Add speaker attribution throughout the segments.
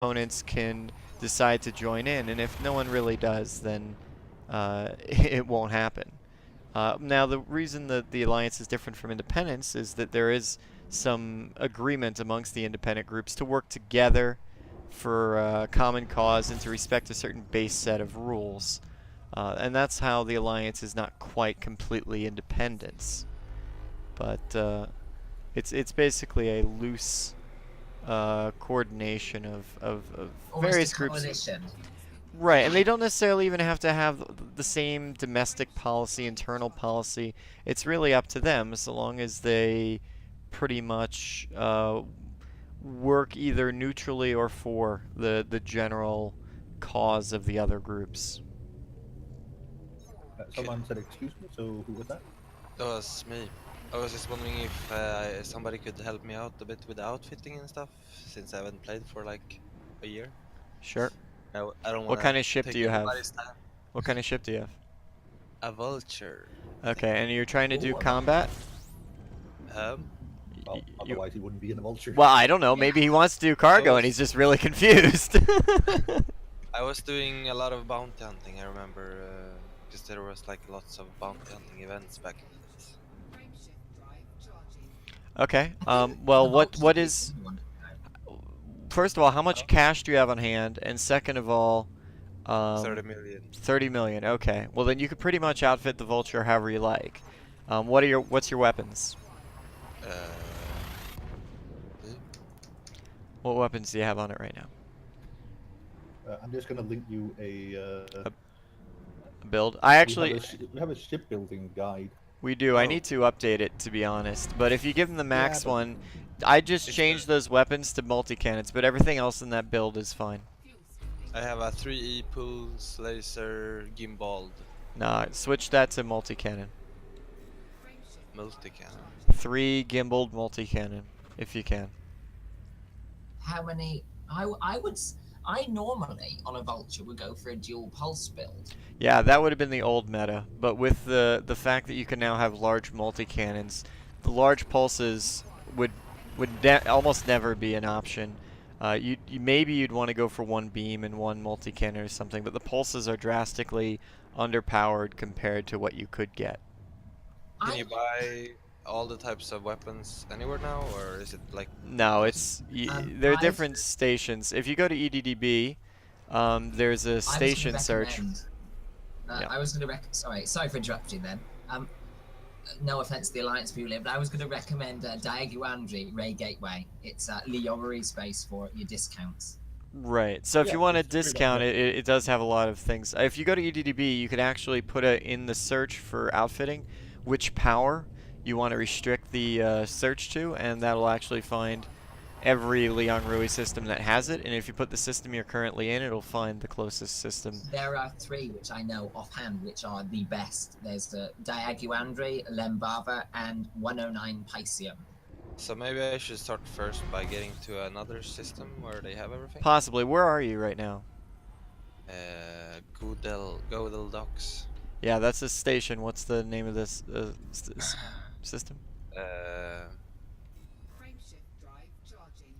Speaker 1: opponents can decide to join in, and if no one really does, then it won't happen. Now, the reason that the alliance is different from independence is that there is some agreement amongst the independent groups to work together for a common cause and to respect a certain base set of rules. And that's how the alliance is not quite completely independence. But it's basically a loose coordination of various groups. Right, and they don't necessarily even have to have the same domestic policy, internal policy. It's really up to them, so long as they pretty much work either neutrally or for the general cause of the other groups.
Speaker 2: Someone said excuse me, so who was that?
Speaker 3: That was me. I was just wondering if somebody could help me out a bit with the outfitting and stuff, since I haven't played for like a year.
Speaker 1: Sure.
Speaker 3: I don't want to.
Speaker 1: What kind of ship do you have?
Speaker 3: Time.
Speaker 1: What kind of ship do you have?
Speaker 3: A vulture.
Speaker 1: Okay, and you're trying to do combat?
Speaker 2: Well, otherwise he wouldn't be in a vulture.
Speaker 1: Well, I don't know. Maybe he wants to do cargo and he's just really confused.
Speaker 3: I was doing a lot of bounty hunting, I remember, because there was like lots of bounty hunting events back in the days.
Speaker 1: Okay. Well, what is... First of all, how much cash do you have on hand? And second of all...
Speaker 3: 30 million.
Speaker 1: 30 million, okay. Well, then you could pretty much outfit the vulture however you like. What's your weapons? What weapons do you have on it right now?
Speaker 2: I'm just gonna link you a
Speaker 1: build. I actually
Speaker 2: we have a shipbuilding guide.
Speaker 1: We do. I need to update it, to be honest. But if you give them the max one, I just changed those weapons to multi-cannons, but everything else in that build is fine.
Speaker 3: I have a 3E pulse laser gimbaled.
Speaker 1: Nah, switch that to multi-cannon.
Speaker 3: Multi-cannon.
Speaker 1: 3 gimbaled multi-cannon, if you can.
Speaker 4: How many? I normally on a vulture would go for a dual pulse build.
Speaker 1: Yeah, that would have been the old meta, but with the fact that you can now have large multi-cannons, the large pulses would almost never be an option. Maybe you'd want to go for one beam and one multi-cannon or something, but the pulses are drastically underpowered compared to what you could get.
Speaker 3: Can you buy all the types of weapons anywhere now, or is it like...
Speaker 1: No, it's there are different stations. If you go to EDDB, there's a station search.
Speaker 4: I was going to sorry for interrupting then. No offense to the Alliance people here, but I was going to recommend Diaguandri Ray Gateway. It's Leomery space for your discounts.
Speaker 1: Right. So if you want to discount it, it does have a lot of things. If you go to EDDB, you could actually put in the search for outfitting which power you want to restrict the search to, and that'll actually find every Liang Rui system that has it, and if you put the system you're currently in, it'll find the closest system.
Speaker 4: There are 3 which I know offhand which are the best. There's the Diaguandri, Lembava, and 109 Pisceum.
Speaker 3: So maybe I should start first by getting to another system where they have everything?
Speaker 1: Possibly. Where are you right now?
Speaker 3: Godel Docks.
Speaker 1: Yeah, that's a station. What's the name of this system?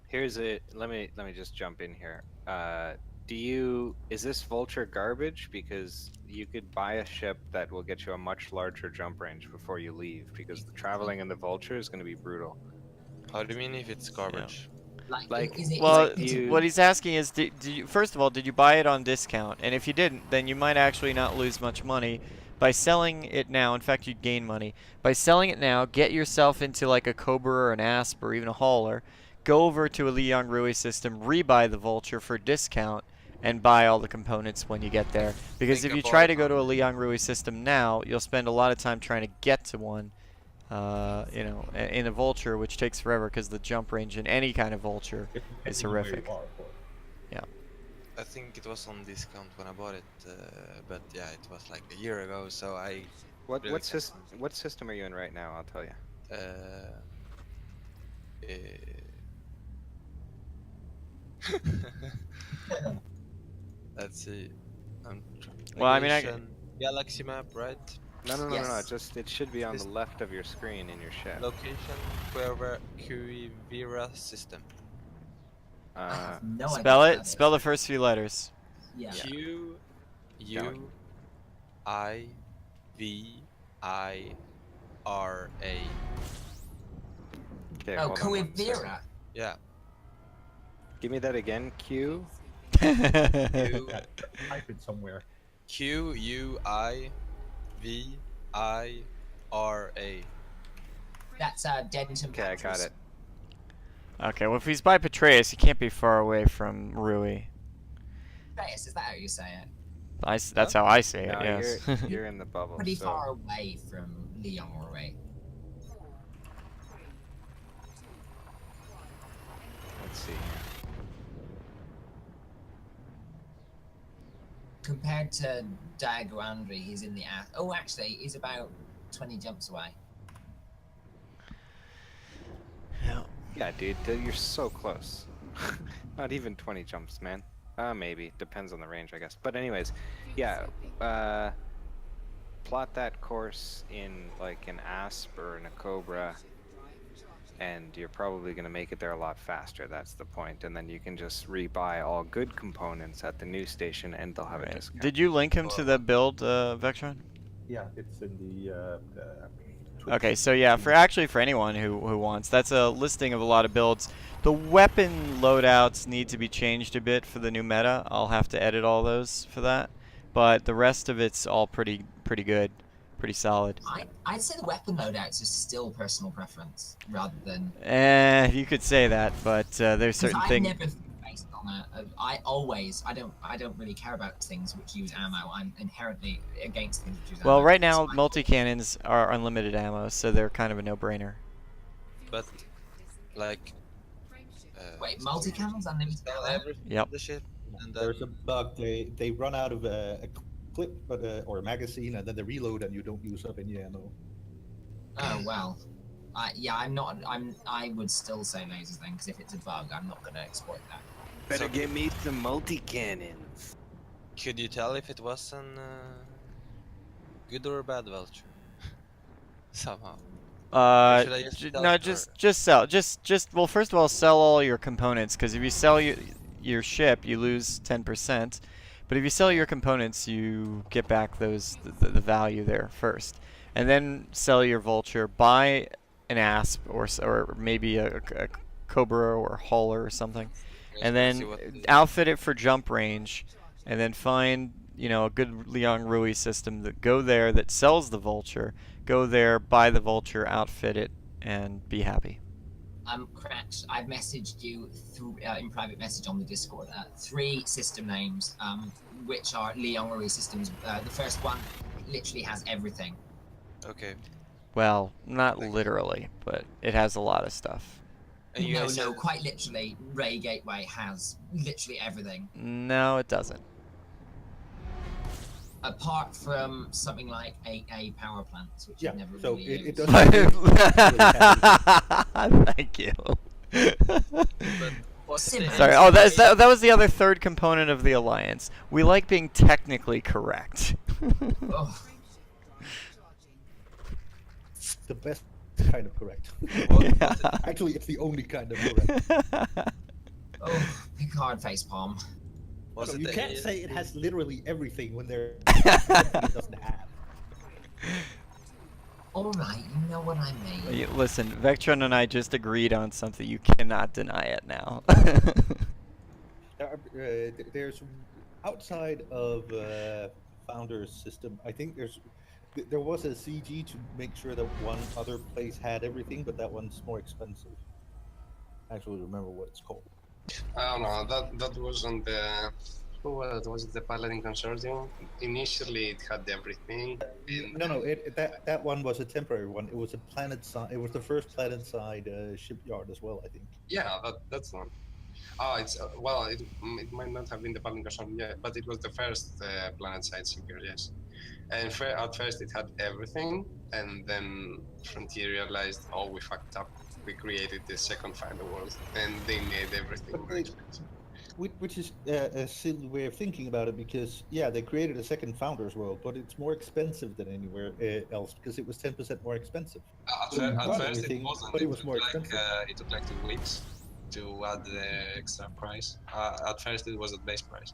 Speaker 5: Here's it. Let me just jump in here. Is this vulture garbage? Because you could buy a ship that will get you a much larger jump range before you leave, because the traveling in the vulture is going to be brutal.
Speaker 3: How do you mean if it's garbage?
Speaker 1: Yeah. What he's asking is, first of all, did you buy it on discount? And if you didn't, then you might actually not lose much money by selling it now. In fact, you'd gain money by selling it now. Get yourself into like a Cobra or an Asp or even a Hauler. Go over to a Liang Rui system, rebuy the vulture for discount, and buy all the components when you get there. Because if you try to go to a Liang Rui system now, you'll spend a lot of time trying to get to one. You know, in a vulture, which takes forever because the jump range in any kind of vulture is horrific. Yeah.
Speaker 3: I think it was on discount when I bought it, but yeah, it was like a year ago, so I...
Speaker 5: What system are you in right now? I'll tell you.
Speaker 3: Let's see.
Speaker 1: Well, I mean,
Speaker 3: Galaxy map, right?
Speaker 5: No. Just it should be on the left of your screen in your ship.
Speaker 3: Location, Cuivira system.
Speaker 4: I have no idea
Speaker 1: Spell
Speaker 4: what
Speaker 1: it.
Speaker 4: that is.
Speaker 1: Spell the first few letters.
Speaker 4: Yeah.
Speaker 3: Q U I V I R A.
Speaker 5: Okay,
Speaker 4: Oh,
Speaker 5: hold on one second.
Speaker 4: Coivira.
Speaker 3: Yeah.
Speaker 5: Give me that again. Q.
Speaker 2: Type it somewhere.
Speaker 3: Q U I V I R A.
Speaker 4: That's Denton
Speaker 5: Okay, I got
Speaker 4: Patras.
Speaker 5: it.
Speaker 1: Okay, well if he's by Petraeus, he can't be far away from Rui.
Speaker 4: Patras, is that how you say it?
Speaker 1: That's how I say it.
Speaker 5: No,
Speaker 1: Yes.
Speaker 5: you're in the bubble.
Speaker 4: Pretty
Speaker 5: so
Speaker 4: far away from Leon Rui.
Speaker 5: let's see.
Speaker 4: Compared to Diaguandri, he's in the oh, actually, he's about 20 jumps away.
Speaker 1: Yeah.
Speaker 5: Yeah, dude, you're so close. Not even 20 jumps, man. Maybe. Depends on the range, I guess. But anyways, yeah. Plot that course in like an Asp or in a Cobra, and you're probably going to make it there a lot faster. That's the point. And then you can just rebuy all good components at the new station, and they'll have a discount.
Speaker 1: Did you link him to the build, Vectron?
Speaker 2: Yeah, it's in the.
Speaker 1: Okay, so yeah, for anyone who wants, that's a listing of a lot of builds. The weapon loadouts need to be changed a bit for the new meta. I'll have to edit all those for that, but the rest of it's all pretty good, pretty solid.
Speaker 4: I'd say the weapon loadouts is still personal preference rather than.
Speaker 1: You could say that, but there's certain things.
Speaker 4: I never based on it. I don't really care about things which use ammo. I'm inherently against things which use ammo.
Speaker 1: Well, right now multi-cannons are unlimited ammo, so they're kind of a no-brainer.
Speaker 3: But like.
Speaker 4: Wait, multi-cannons unlimited ammo?
Speaker 1: Yep.
Speaker 3: The shit. And
Speaker 2: There's a bug. They run out of a clip, or a magazine, and then they reload, and you don't use up any ammo.
Speaker 4: Oh well. Yeah, I would still say lasers then, because if it's a bug, I'm not gonna exploit that.
Speaker 5: Better get me some multi-cannons.
Speaker 3: Could you tell if it was an good or a bad vulture? Somehow.
Speaker 1: Just sell. Well, first of all, sell all your components, because if you sell your ship, you lose 10%. But if you sell your components, you get back the value there first, and then sell your vulture. Buy an Asp or maybe a Cobra or Hauler or something, and then outfit it for jump range, and then find a good Leon Rui system that sells the vulture. Go there, buy the vulture, outfit it, and be happy.
Speaker 4: Crash, I've messaged you through in private message on the Discord. 3 system names, which are Leon Rui systems. The first one literally has everything.
Speaker 3: Okay.
Speaker 1: Well, not literally, but it has a lot of stuff.
Speaker 3: And you guys
Speaker 4: No, quite literally, Ray Gateway has literally everything.
Speaker 1: No, it doesn't.
Speaker 4: Apart from something like a power plant, which
Speaker 2: Yeah,
Speaker 4: you've never
Speaker 2: so
Speaker 4: really
Speaker 2: it
Speaker 4: used.
Speaker 2: doesn't.
Speaker 1: Thank you.
Speaker 4: Sorry.
Speaker 1: Sorry. Oh, that was the other third component of the alliance. We like being technically correct.
Speaker 4: Oh.
Speaker 2: The best kind of correct.
Speaker 1: Yeah.
Speaker 2: Actually, it's the only kind of correct.
Speaker 4: Oh, big hard face palm.
Speaker 3: Was it
Speaker 2: You
Speaker 3: the
Speaker 2: can't
Speaker 3: A-
Speaker 2: say it has literally everything when there it doesn't have.
Speaker 4: Alright, you know what I mean.
Speaker 1: Listen, Vectron and I just agreed on something. You cannot deny it now.
Speaker 2: There's outside of Founder's system. I think there was a CG to make sure that one other place had everything, but that one's more expensive. I actually remember what it's called.
Speaker 6: I don't know. That wasn't the. Was it the Paladin Consortium? Initially, it had everything.
Speaker 2: No. That one was a temporary one. It was a planet side. It was the first planet side shipyard as well, I think.
Speaker 6: Yeah, that's the one. Oh, it's well. It might not have been the Paladin Consortium yet, but it was the first planet side shipyard. Yes. And at first, it had everything, and then Frontier realized, oh, we fucked up. We created the second Finder World, and they made everything more expensive.
Speaker 2: Which is a silly way of thinking about it, because yeah, they created a second Founders World, but it's more expensive than anywhere else because it was 10% more expensive.
Speaker 6: At
Speaker 2: So you
Speaker 6: first
Speaker 2: got
Speaker 6: it
Speaker 2: everything,
Speaker 6: wasn't.
Speaker 2: but it was more
Speaker 6: took
Speaker 2: expensive.
Speaker 6: it took like 2 weeks. to add the extra price. At first, it was at base price.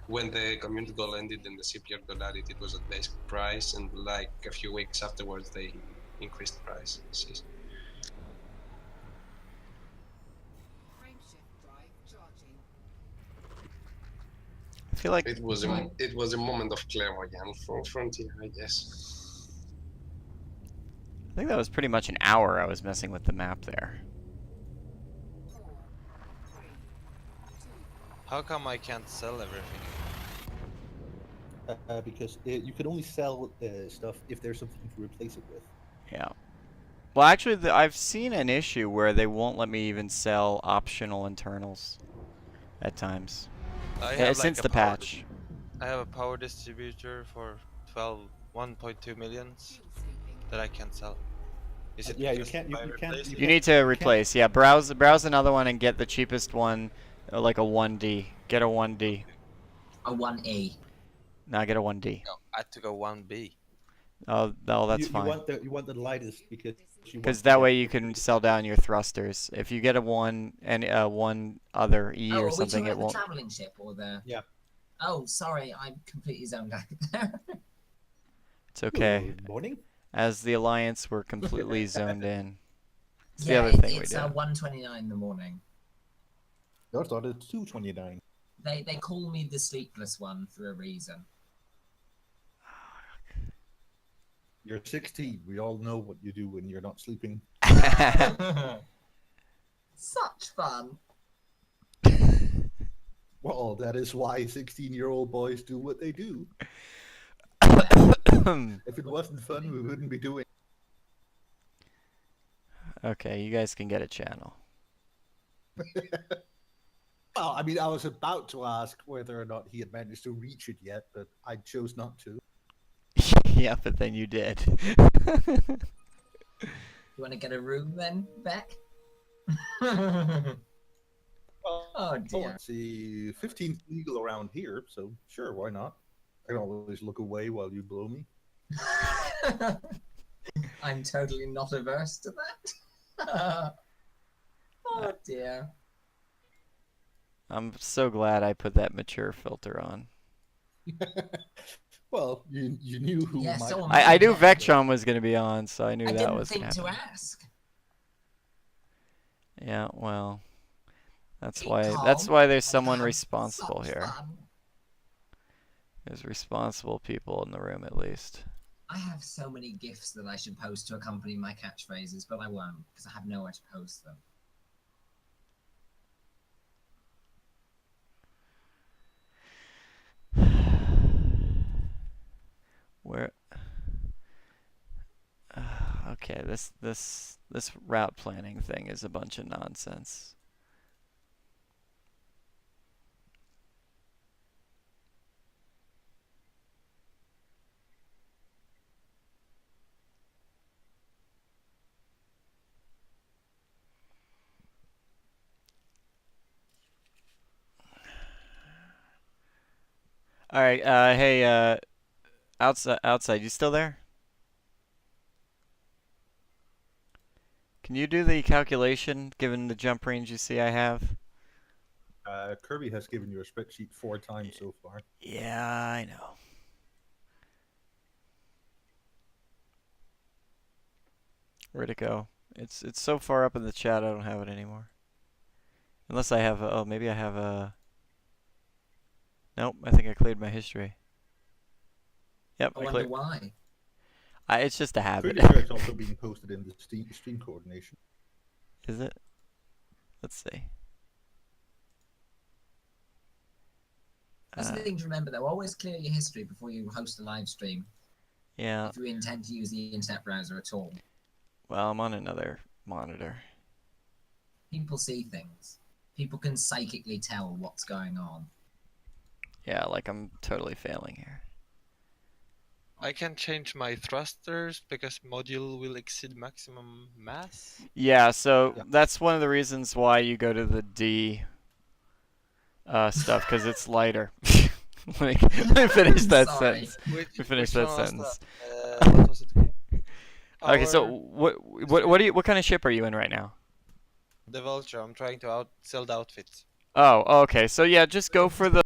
Speaker 6: When the community goal ended and the CPR got added, it was at base price, and like a few weeks afterwards, they increased the price.
Speaker 1: I feel like
Speaker 6: it was a moment of clairvoyance from Frontier, I guess.
Speaker 1: I think that was pretty much an hour I was messing with the map there.
Speaker 3: How come I can't sell everything?
Speaker 2: Because you can only sell stuff if there's something to replace it with.
Speaker 1: Yeah. Well, actually, I've seen an issue where they won't let me even sell optional internals at times. Since the patch.
Speaker 3: I have a power distributor for 1.2 millions that I can't sell. Is it
Speaker 2: Yeah, you
Speaker 3: because
Speaker 2: can't.
Speaker 3: I replaced it?
Speaker 1: You need to replace. Yeah, browse another one and get the cheapest one, like a 1D. Get a 1D.
Speaker 4: A 1A.
Speaker 1: No, get a 1D.
Speaker 3: No, I took a 1B.
Speaker 1: Oh, that's
Speaker 2: you
Speaker 1: fine.
Speaker 2: You want the lightest
Speaker 1: because that way you can sell down your thrusters. If you get a one other E or something, it won't.
Speaker 4: The traveling ship or the?
Speaker 2: Yeah.
Speaker 4: Oh, sorry, I'm completely zoned out there.
Speaker 1: It's okay.
Speaker 2: Good morning.
Speaker 1: As the Alliance, we're completely zoned in. It's
Speaker 4: yeah,
Speaker 1: the other thing
Speaker 4: it's
Speaker 1: we do.
Speaker 4: 1:29 in the morning.
Speaker 2: I thought it's 2:29.
Speaker 4: They call me the sleepless one for a reason.
Speaker 2: You're 16. We all know what you do when you're not sleeping.
Speaker 4: Such fun.
Speaker 2: Well, that is why 16-year-old boys do what they do. If it wasn't fun, we wouldn't be doing.
Speaker 1: Okay, you guys can get a channel.
Speaker 2: Well, I mean, I was about to ask whether or not he had managed to reach it yet, but I chose not to.
Speaker 1: Yeah, but then you did.
Speaker 4: You want to get a room then, Beck? Oh dear.
Speaker 2: Let's see, 15's legal around here, so sure, why not? I can always look away while you blow me.
Speaker 4: I'm totally not averse to that. Oh dear.
Speaker 1: I'm so glad I put that mature filter on.
Speaker 2: Well, you knew who
Speaker 4: Yeah,
Speaker 2: might...
Speaker 4: so
Speaker 1: I knew Vectron was going to be on, so I knew that was going
Speaker 4: I didn't
Speaker 1: to
Speaker 4: think
Speaker 1: happen.
Speaker 4: to ask.
Speaker 1: Yeah, well, that's
Speaker 4: Keep
Speaker 1: why
Speaker 4: calm.
Speaker 1: there's someone
Speaker 4: Have
Speaker 1: responsible
Speaker 4: such
Speaker 1: here.
Speaker 4: fun.
Speaker 1: There's responsible people in the room at least.
Speaker 4: I have so many gifts that I should post to accompany my catchphrases, but I won't because I have nowhere to post them.
Speaker 1: Where? Okay, this route planning thing is a bunch of nonsense. All right, hey, outside, you still there? Can you do the calculation given the jump range you see I have?
Speaker 2: Kirby has given you a spreadsheet 4 times so far.
Speaker 1: Yeah, I know. Where'd it go? It's so far up in the chat I don't have it anymore. Unless I have oh, maybe I have a... Nope, I think I cleared my history. Yep,
Speaker 4: I wonder why.
Speaker 1: It's just a habit.
Speaker 2: Pretty sure it's also being posted in the stream coordination.
Speaker 1: Is it? Let's see.
Speaker 4: That's the thing to remember, though. Always clear your history before you host a live stream.
Speaker 1: Yeah.
Speaker 4: If you intend to use the internet browser at all.
Speaker 1: Well, I'm on another monitor.
Speaker 4: People see things. People can psychically tell what's going on.
Speaker 1: Yeah, like I'm totally failing here.
Speaker 3: I can change my thrusters because module will exceed maximum mass.
Speaker 1: Yeah, so that's one of the reasons why you go to the D stuff, because it's lighter. Let me finish that sentence. Finish that sentence.
Speaker 3: What was it?
Speaker 1: Okay, so what kind of ship are you in right now?
Speaker 3: The vulture. I'm trying to sell the outfit.
Speaker 1: Oh, okay. So yeah, just go for the